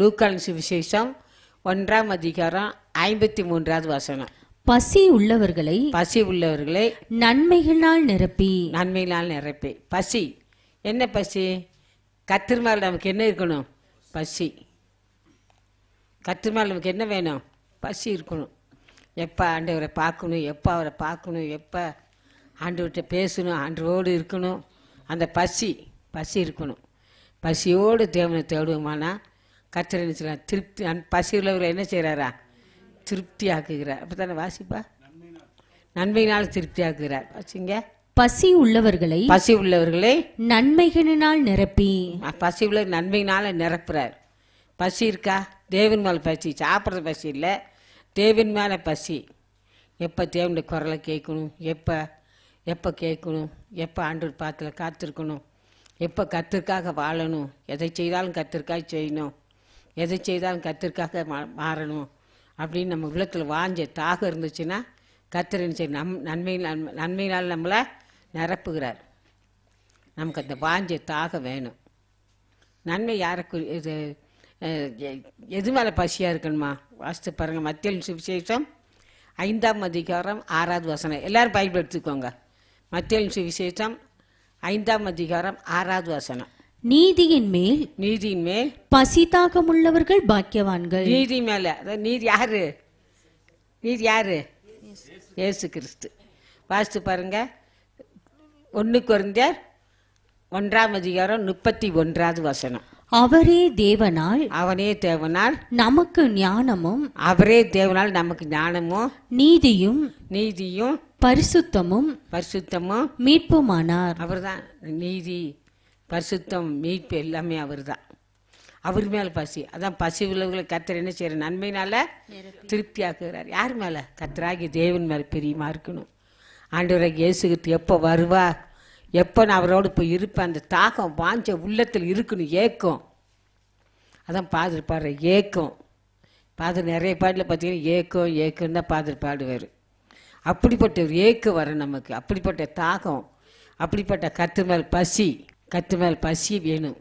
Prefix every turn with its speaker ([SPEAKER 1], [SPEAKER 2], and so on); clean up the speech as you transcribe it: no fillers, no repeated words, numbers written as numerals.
[SPEAKER 1] லூக்கான் சுவிசேஷம் 1:53
[SPEAKER 2] பசி உள்ளவர்களை
[SPEAKER 1] பசி உள்ளவர்களை
[SPEAKER 2] நன்மைகளால் நிரப்பி
[SPEAKER 1] நன்மையினால் நிரப்பி. பசி என்ன பசி? கத்திரிமால் நமக்கு என்ன இருக்கணும்? பசி. கத்திரிமால் நமக்கு என்ன வேணும்? பசி இருக்கணும். எப்போ ஆண்டவரை பார்க்கணும், எப்போ அவரை பார்க்கணும், எப்போ ஆண்டவர்கிட்ட பேசணும், ஆண்டவரோடு இருக்கணும். அந்த பசி இருக்கணும். பசியோடு தேவனை தேடுவோமானா கர்த்தர் என்ன செய்யலாம்? திருப்தி. பசி உள்ளவர்களை என்ன செய்கிறாரா? திருப்தி ஆக்குகிறார். அப்படி தானே வாசிப்பா? நன்மையினால் திருப்தி ஆக்குகிறார். வாசிங்க.
[SPEAKER 2] பசி உள்ளவர்களை
[SPEAKER 1] பசி உள்ளவர்களை
[SPEAKER 2] நன்மைகளினால் நிரப்பி.
[SPEAKER 1] பசி உள்ள நன்மையினால நிரப்புறார். பசி இருக்கா? தேவன் மேலே பசி. சாப்பிட்ற பசி இல்லை, தேவன் மேலே பசி. எப்போ தேவனுடைய குரலை கேட்கணும், எப்போ கேட்கணும், எப்போ ஆண்டவர் பாத்துல காத்திருக்கணும், எப்போ கர்த்தருக்காக வாழணும், எதை செய்தாலும் கர்த்தருக்காக செய்யணும், எதை செய்தாலும் கர்த்தருக்காக மாறணும் அப்படின்னு நம்ம உள்ளத்தில் வாஞ்ச தாகம் இருந்துச்சுன்னா கர்த்தர் என்ன செய்யும்? நன்மையினால் நம்மளை நிரப்புகிறார். நமக்கு அந்த வாஞ்ச தாகம் வேணும். நன்மை யாருக்கு இது எது மேலே பசியாக இருக்கணுமா? வாசித்து பாருங்கள். மத்தேயு சுவிசேஷம் 5:6 எல்லாரும் பைபிள் எடுத்துக்கோங்க. மத்தேயு சுவிசேஷம் 5:6
[SPEAKER 2] நீதியின் மேல் பசி தாகமுள்ளவர்கள் பாக்கியவான்கள்.
[SPEAKER 1] நீதி மேல, அதாவது நீதி யாரு? நீதி யாரு? இயேசு கிறிஸ்து. வாசித்து பாருங்க. 1 கொரிந்தியர் 1:31
[SPEAKER 2] அவனே தேவனால் நமக்கு ஞானமும் நீதியும் பரிசுத்தமும் மீட்புமானார்.
[SPEAKER 1] அவர்தான் நீதி, பரிசுத்தம், மீட்பு எல்லாமே அவர் தான். அவர் மேல பசி. அதான் பசி உள்ளவர்களை கர்த்தர் என்ன செய்யற? நன்மையினால திருப்தி ஆக்குகிறார். யார் மேல? கர்த்தராகி தேவன் மேல பிரியமா இருக்கணும். ஆண்டவராகிய இயேசு கிறிஸ்து எப்போ வருவார், எப்போ நான் அவரோடு போய் இருப்பேன், அந்த தாகம் வாஞ்ச உள்ளத்தில் இருக்கணும். ஏக்கம். அதான் பாதர் பாடுற ஏக்கம். பாதர் நிறைய பாட்டில் பார்த்தீங்கன்னா ஏக்கம் தான் பாதர் பாடுவார். அப்படிப்பட்ட ஒரு ஏக்கம் வர நமக்கு, அப்படிப்பட்ட தாகம், அப்படிப்பட்ட கர்த்தர் மேல் பசி வேணும்.